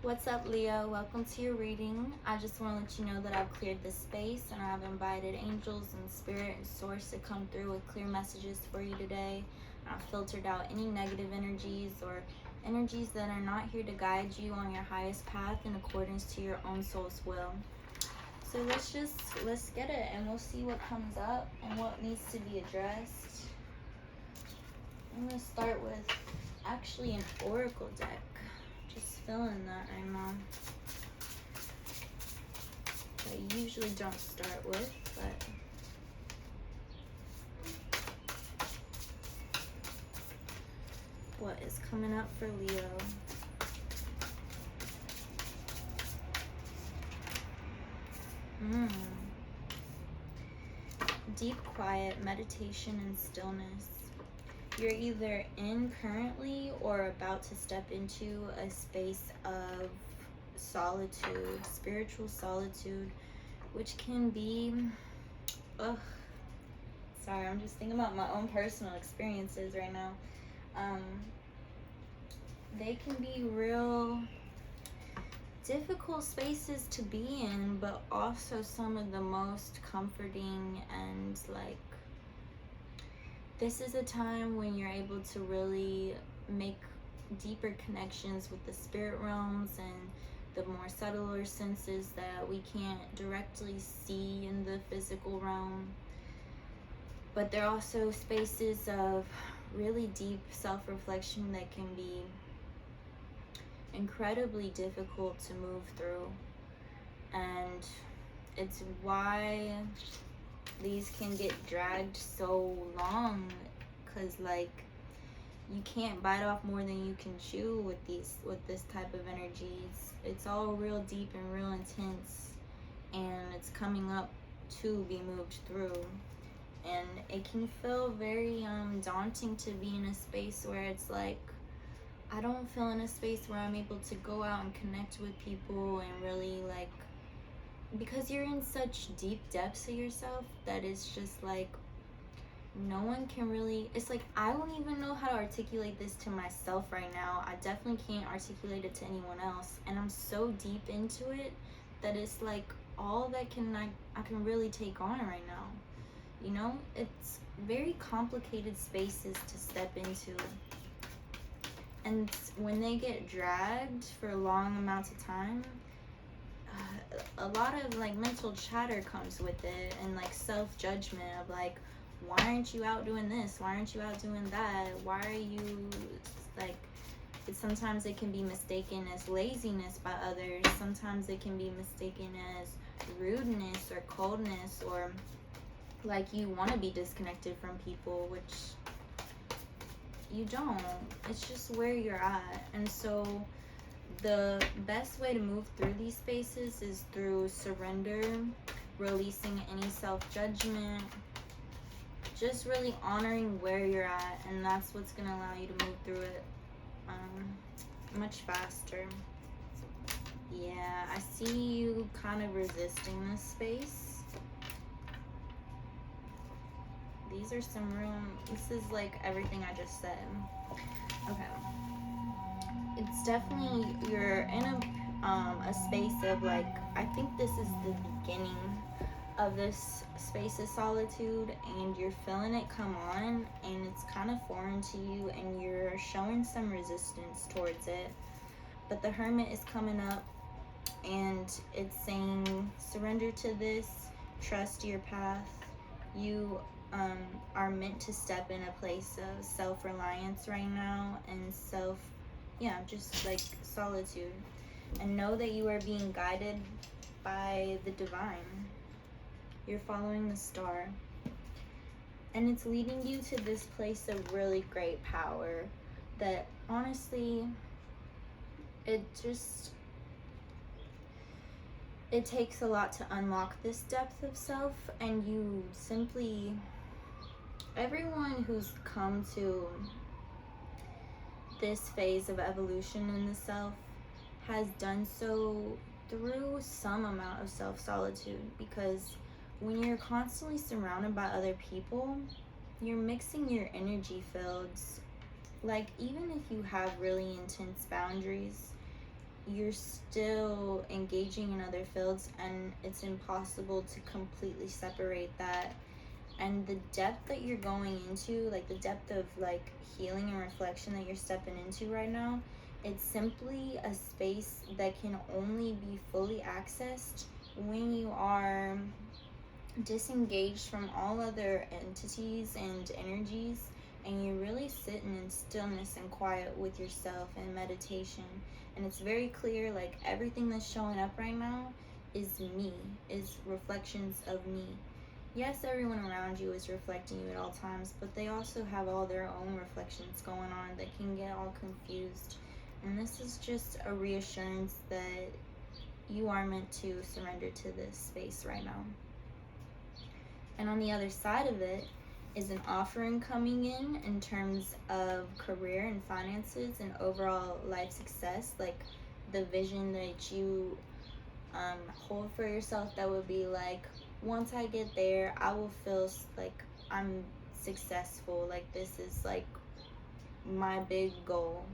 What's up, Leo? Welcome to your reading. I just want to let you know that I've cleared this space and I've invited angels and spirit and source to come through with clear messages for you today. I've filtered out any negative energies or energies that are not here to guide you on your highest path in accordance to your own soul's will. So let's get it, and we'll see what comes up and what needs to be addressed. I'm going to start with actually an oracle deck. Just feeling that right now. I usually don't start with, but what is coming up for Leo? Deep quiet, meditation, and stillness. You're either in currently or about to step into a space of solitude, spiritual solitude, which can be, sorry, I'm just thinking about my own personal experiences right now. They can be real difficult spaces to be in, but also some of the most comforting, and like, this is a time when you're able to really make deeper connections with the spirit realms and the more subtler senses that we can't directly see in the physical realm. But there are also spaces of really deep self-reflection that can be incredibly difficult to move through. And it's why these can get dragged so long, because like, you can't bite off more than you can chew with this type of energy. It's all real deep and real intense, and it's coming up to be moved through. And it can feel very daunting to be in a space where it's like, I don't feel in a space where I'm able to go out and connect with people and really like, because you're in such deep depths of yourself that it's just like, no one can really, it's like, I don't even know how to articulate this to myself right now. I definitely can't articulate it to anyone else, and I'm so deep into it that it's like all that I can really take on right now. You know, it's very complicated spaces to step into, and when they get dragged for long amounts of time, a lot of like mental chatter comes with it, and like self-judgment of like, why aren't you out doing this? Why aren't you out doing that? Why are you like, sometimes it can be mistaken as laziness by others. Sometimes it can be mistaken as rudeness or coldness, or like you want to be disconnected from people, which you don't. It's just where you're at. And so the best way to move through these spaces is through surrender, releasing any self-judgment, just really honoring where you're at, and that's what's going to allow you to move through it much faster. Yeah, I see you kind of resisting this space. These are some this is like everything I just said. Okay. It's definitely, you're in a space of like, I think this is the beginning of this space of solitude, and you're feeling it come on, and it's kind of foreign to you, and you're showing some resistance towards it. But the Hermit is coming up, and it's saying, surrender to this, trust your path. You are meant to step in a place of self-reliance right now, and just like solitude, and know that you are being guided by the divine. You're following the star, and it's leading you to this place of really great power that honestly, it takes a lot to unlock this depth of self. And you simply, everyone who's come to this phase of evolution in the self has done so through some amount of self-solitude, because when you're constantly surrounded by other people, you're mixing your energy fields. Like, even if you have really intense boundaries, you're still engaging in other fields, and it's impossible to completely separate that. And the depth that you're going into, like the depth of like healing and reflection that you're stepping into right now, it's simply a space that can only be fully accessed when you are disengaged from all other entities and energies, and you're really sitting in stillness and quiet with yourself and meditation. And it's very clear, like everything that's showing up right now is me, is reflections of me. Yes, everyone around you is reflecting you at all times, but they also have all their own reflections going on that can get all confused. And this is just a reassurance that you are meant to surrender to this space right now. And on the other side of it is an offering coming in terms of career and finances and overall life success, like the vision that you hold for yourself, that would be like, once I get there, I will feel like I'm successful, like this is like my big goal.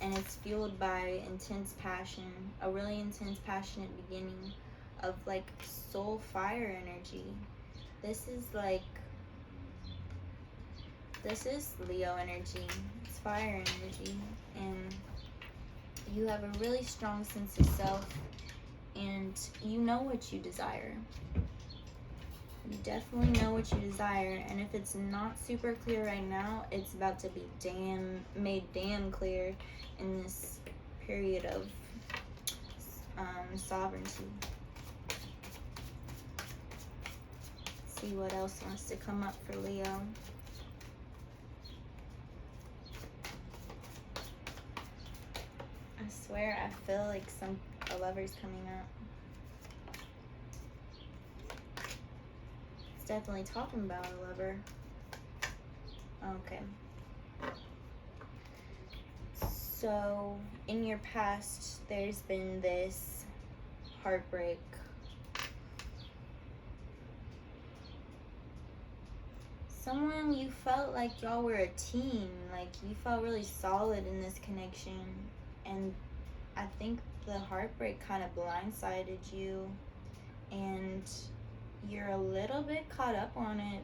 And it's fueled by intense passion, a really intense, passionate beginning of like soul fire energy. This is Leo energy. It's fire energy. And you have a really strong sense of self, and you know what you desire. You definitely know what you desire, and if it's not super clear right now, it's about to be made damn clear in this period of sovereignty. Let's see what else wants to come up for Leo. I swear I feel like a lover's coming up. It's definitely talking about a lover. Okay. So in your past, there's been this heartbreak. Someone you felt like y'all were a team, like you felt really solid in this connection, and I think the heartbreak kind of blindsided you, and you're a little bit caught up on it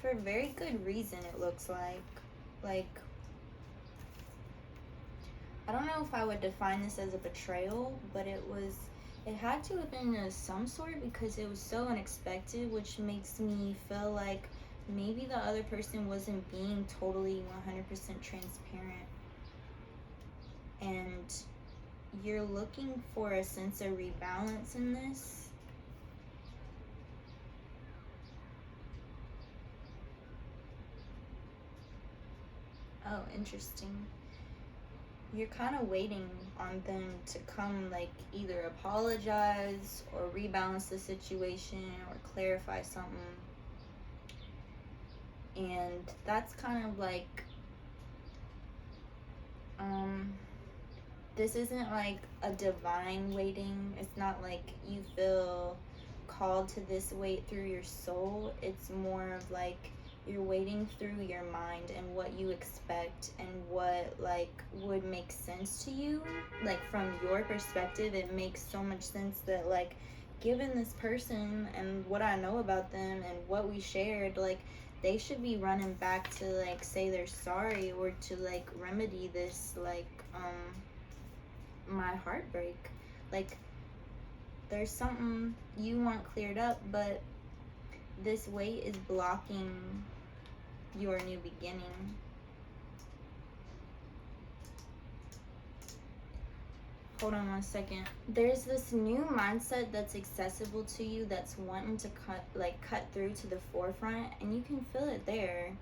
for very good reason, it looks like. Like, I don't know if I would define this as a betrayal, but it had to have been of some sort, because it was so unexpected, which makes me feel like maybe the other person wasn't being totally 100% transparent. And you're looking for a sense of rebalance in this. Oh, interesting. You're kind of waiting on them to come, like either apologize or rebalance the situation or clarify something. And that's kind of like, this isn't like a divine waiting. It's not like you feel called to this wait through your soul. It's more of like you're waiting through your mind and what you expect and what like would make sense to you. Like from your perspective, it makes so much sense that like, given this person and what I know about them and what we shared, like they should be running back to like say they're sorry or to like remedy this like my heartbreak. Like there's something you want cleared up, but this weight is blocking your new beginning. Hold on one second. There's this new mindset that's accessible to you, that's wanting to cut through to the forefront, and you can feel it there.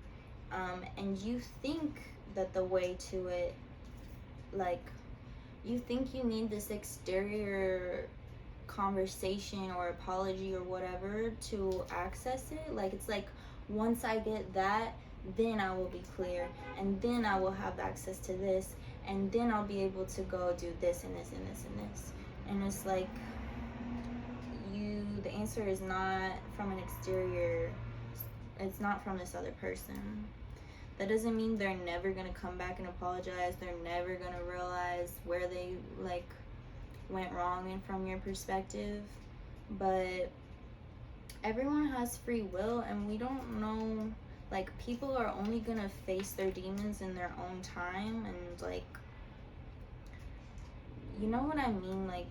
And you think that the way to it, like, you think you need this exterior conversation or apology or whatever to access it. Like, it's like, once I get that, then I will be clear, and then I will have access to this, and then I'll be able to go do this and this and this and this. And it's like, the answer is not from an exterior, it's not from this other person. that doesn't mean they're never gonna come back and apologize. They're never gonna realize where they like went wrong and from your perspective. But everyone has free will, and we don't know, like, people are only gonna face their demons in their own time. And like, you know what I mean? Like,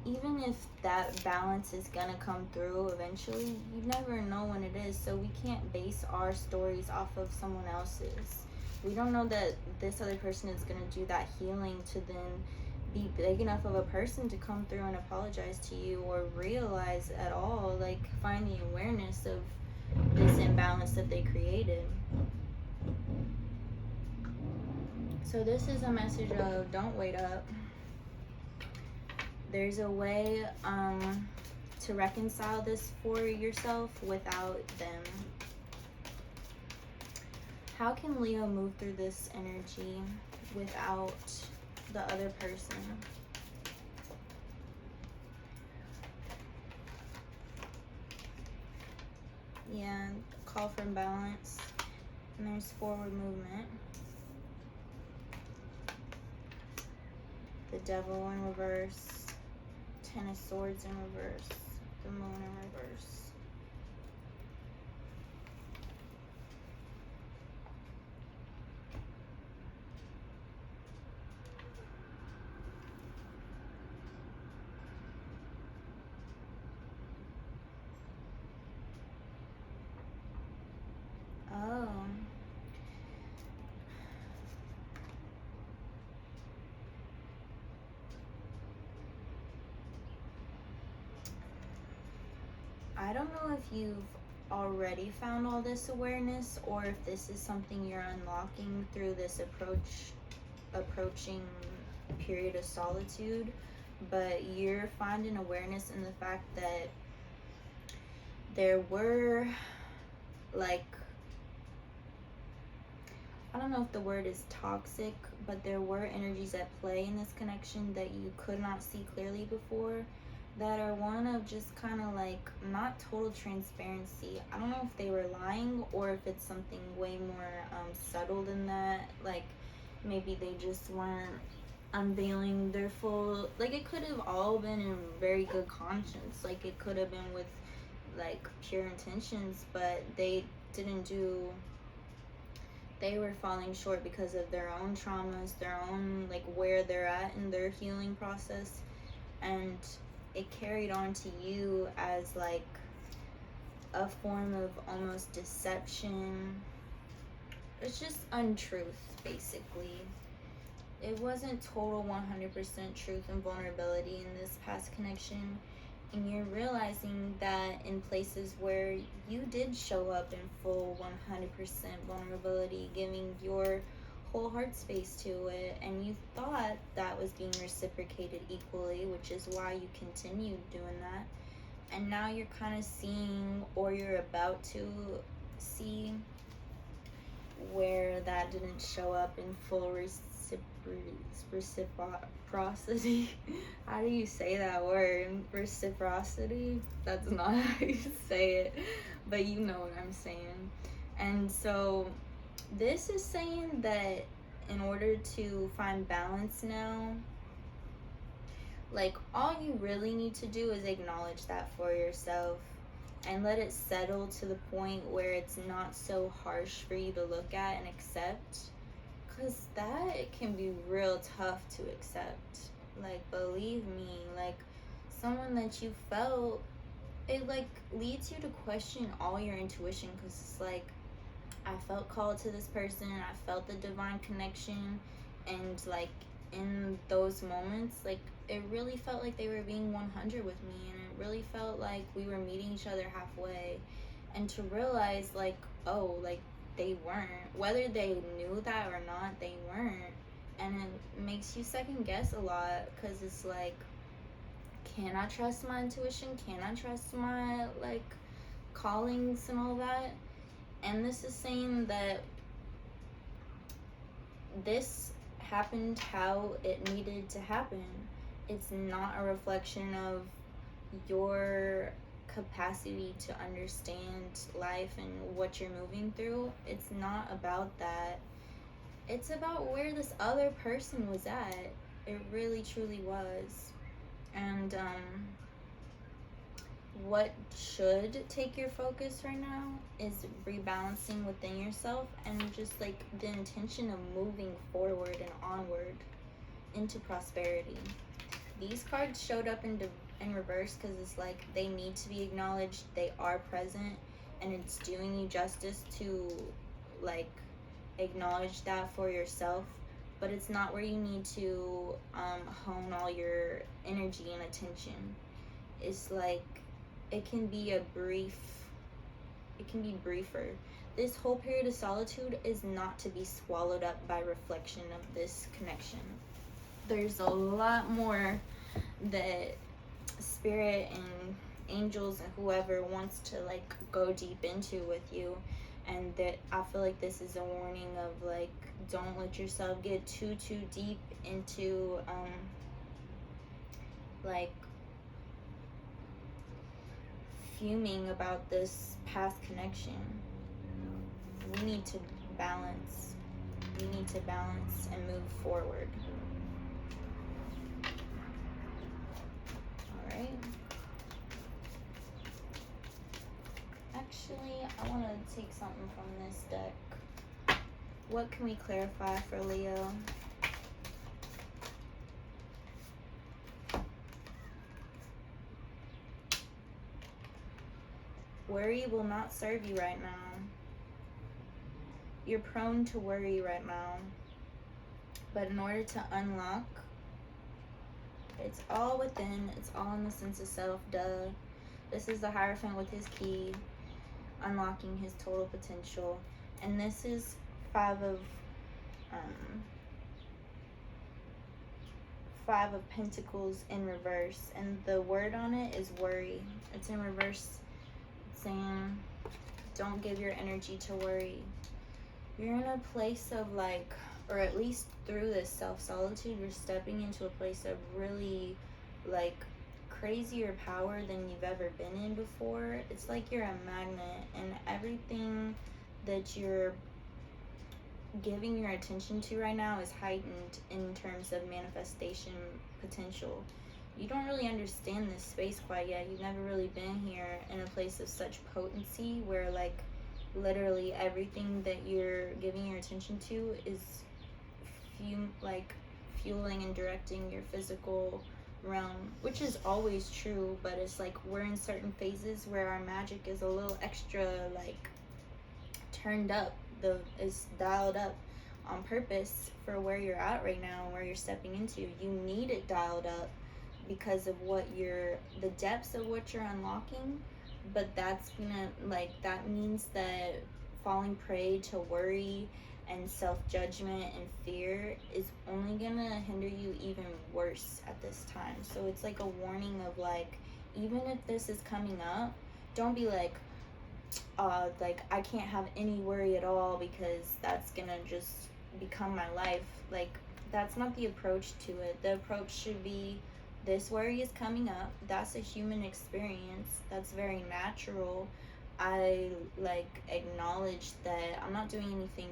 even if that balance is gonna come through eventually, you never know when it is. So we can't base our stories off of someone else's. We don't know that this other person is gonna do that healing to then be big enough of a person to come through and apologize to you, or realize at all, like, find the awareness of this imbalance that they created. So this is a message of don't wait up. There's a way to reconcile this for yourself without them. How can Leo move through this energy without the other person? Yeah, call for balance. And there's forward movement. The Devil in reverse. Ten of Swords in reverse. The Moon in reverse. Oh. I don't know if you've already found all this awareness, or if this is something you're unlocking through this approaching period of solitude, but you're finding awareness in the fact that there were, like, I don't know if the word is toxic, but there were energies at play in this connection that you could not see clearly before, that are one of just kind of like, not total transparency. I don't know if they were lying, or if it's something way more subtle than that. Like, maybe they just weren't unveiling their full, like, it could have all been in very good conscience. Like, it could have been with like pure intentions, but they didn't do, they were falling short because of their own traumas, their own, like, where they're at in their healing process. And it carried on to you as like a form of almost deception. It's just untruth, basically. It wasn't total 100% truth and vulnerability in this past connection. And you're realizing that in places where you did show up in full 100% vulnerability, giving your whole heart space to it, and you thought that was being reciprocated equally, which is why you continued doing that. And now you're kind of seeing, or you're about to see, where that didn't show up in full reciprocity. How do you say that word? Reciprocity? That's not how you say it, but you know what I'm saying. And so this is saying that in order to find balance now, like, all you really need to do is acknowledge that for yourself and let it settle to the point where it's not so harsh for you to look at and accept, because that can be real tough to accept. Like, believe me, like, someone that you felt, it like leads you to question all your intuition, because it's like, I felt called to this person, I felt the divine connection, and like, in those moments, like, it really felt like they were being 100 with me, and it really felt like we were meeting each other halfway. And to realize, like, oh, like, they weren't, whether they knew that or not, they weren't. And it makes you second guess a lot, because it's like, can I trust my intuition? Can I trust my, like, callings and all that? And this is saying that this happened how it needed to happen. It's not a reflection of your capacity to understand life and what you're moving through. It's not about that. It's about where this other person was at. It really truly was. And what should take your focus right now is rebalancing within yourself, and just like the intention of moving forward and onward into prosperity. These cards showed up in reverse because it's like they need to be acknowledged. They are present, and it's doing you justice to like acknowledge that for yourself. But it's not where you need to hone all your energy and attention. It's like it can be briefer. This whole period of solitude is not to be swallowed up by reflection of this connection. There's a lot more that spirit and angels and whoever wants to like go deep into with you, and that I feel like this is a warning of like, don't let yourself get too deep into like fuming about this past connection. We need to balance. We need to balance and move forward. Alright. Actually, I want to take something from this deck. What can we clarify for Leo? Worry will not serve you right now. You're prone to worry right now. But in order to unlock, it's all within, it's all in the sense of self, duh. This is the Hierophant with his key, unlocking his total potential. And this is Five of Pentacles in reverse. And the word on it is worry. It's in reverse, saying don't give your energy to worry. You're in a place of like, or at least through this self-solitude, you're stepping into a place of really like crazier power than you've ever been in before. It's like you're a magnet, and everything that you're giving your attention to right now is heightened in terms of manifestation potential. You don't really understand this space quite yet. You've never really been here in a place of such potency where like literally everything that you're giving your attention to is fueling and directing your physical realm, which is always true, but it's like we're in certain phases where our magic is a little extra like turned up, is dialed up on purpose for where you're at right now and where you're stepping into. You need it dialed up because of the depths of what you're unlocking. But that's gonna that means that falling prey to worry and self-judgment and fear is only gonna hinder you even worse at this time. So it's like a warning of like, even if this is coming up, don't be like I can't have any worry at all because that's gonna just become my life. Like, that's not the approach to it. The approach should be, this worry is coming up. That's a human experience. That's very natural. I acknowledge that I'm not doing anything,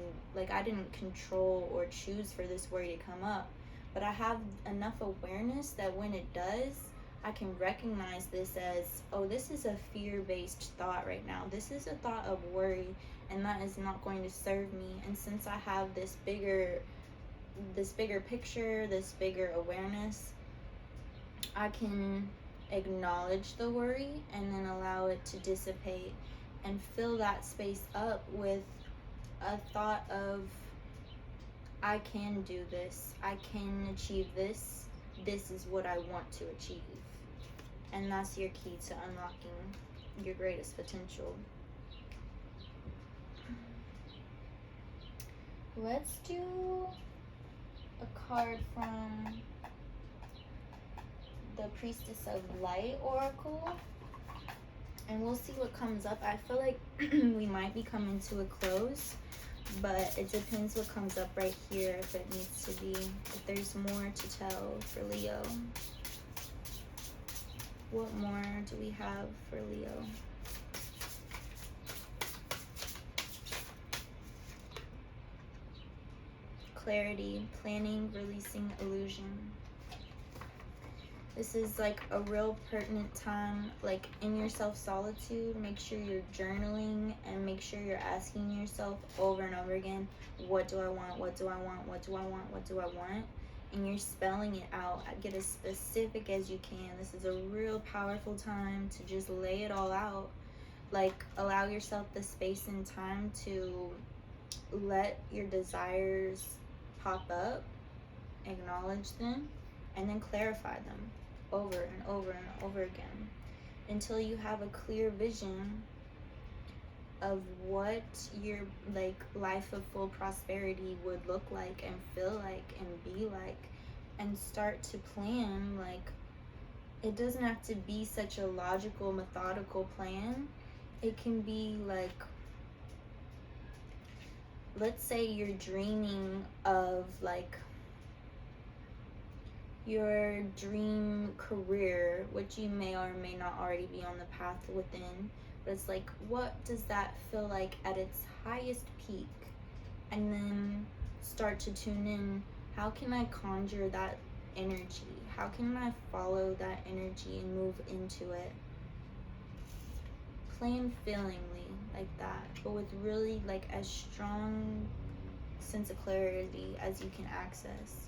I didn't control or choose for this worry to come up, but I have enough awareness that when it does, I can recognize this as, oh, this is a fear-based thought right now. This is a thought of worry, and that is not going to serve me. And since I have this bigger picture, this bigger awareness, I can acknowledge the worry and then allow it to dissipate and fill that space up with a thought of, I can do this, I can achieve this, this is what I want to achieve. And that's your key to unlocking your greatest potential. Let's do a card from the Priestess of Light Oracle, and we'll see what comes up. I feel like we might be coming to a close, but it depends what comes up right here, if it needs to be, if there's more to tell for Leo. What more do we have for Leo? Clarity, planning, releasing illusion. This is like a real pertinent time, like in your self-solitude. Make sure you're journaling and make sure you're asking yourself over and over again, what do I want? What do I want? What do I want? What do I want? And you're spelling it out. Get as specific as you can. This is a real powerful time to just lay it all out. Like, allow yourself the space and time to let your desires pop up, acknowledge them, and then clarify them over and over and over again until you have a clear vision of what your like life of full prosperity would look like and feel like and be like, and start to plan. Like, it doesn't have to be such a logical, methodical plan. It can be like, let's say you're dreaming of like your dream career, which you may or may not already be on the path within, but it's like, what does that feel like at its highest peak? And then start to tune in, how can I conjure that energy? How can I follow that energy and move into it? Plan feelingly like that, but with really like as strong sense of clarity as you can access.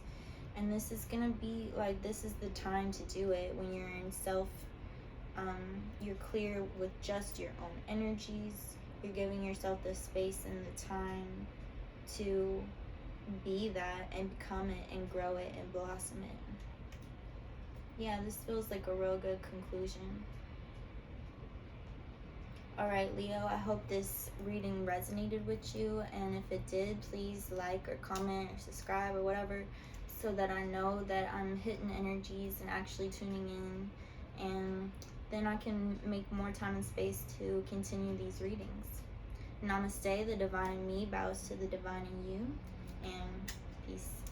And this is gonna be like, this is the time to do it when you're in you're clear with just your own energies. You're giving yourself the space and the time to be that and become it and grow it and blossom it. Yeah, this feels like a real good conclusion. Alright, Leo, I hope this reading resonated with you, and if it did, please like or comment or subscribe or whatever, so that I know that I'm hitting energies and actually tuning in, and then I can make more time and space to continue these readings. Namaste, the divine in me bows to the divine in you, and peace.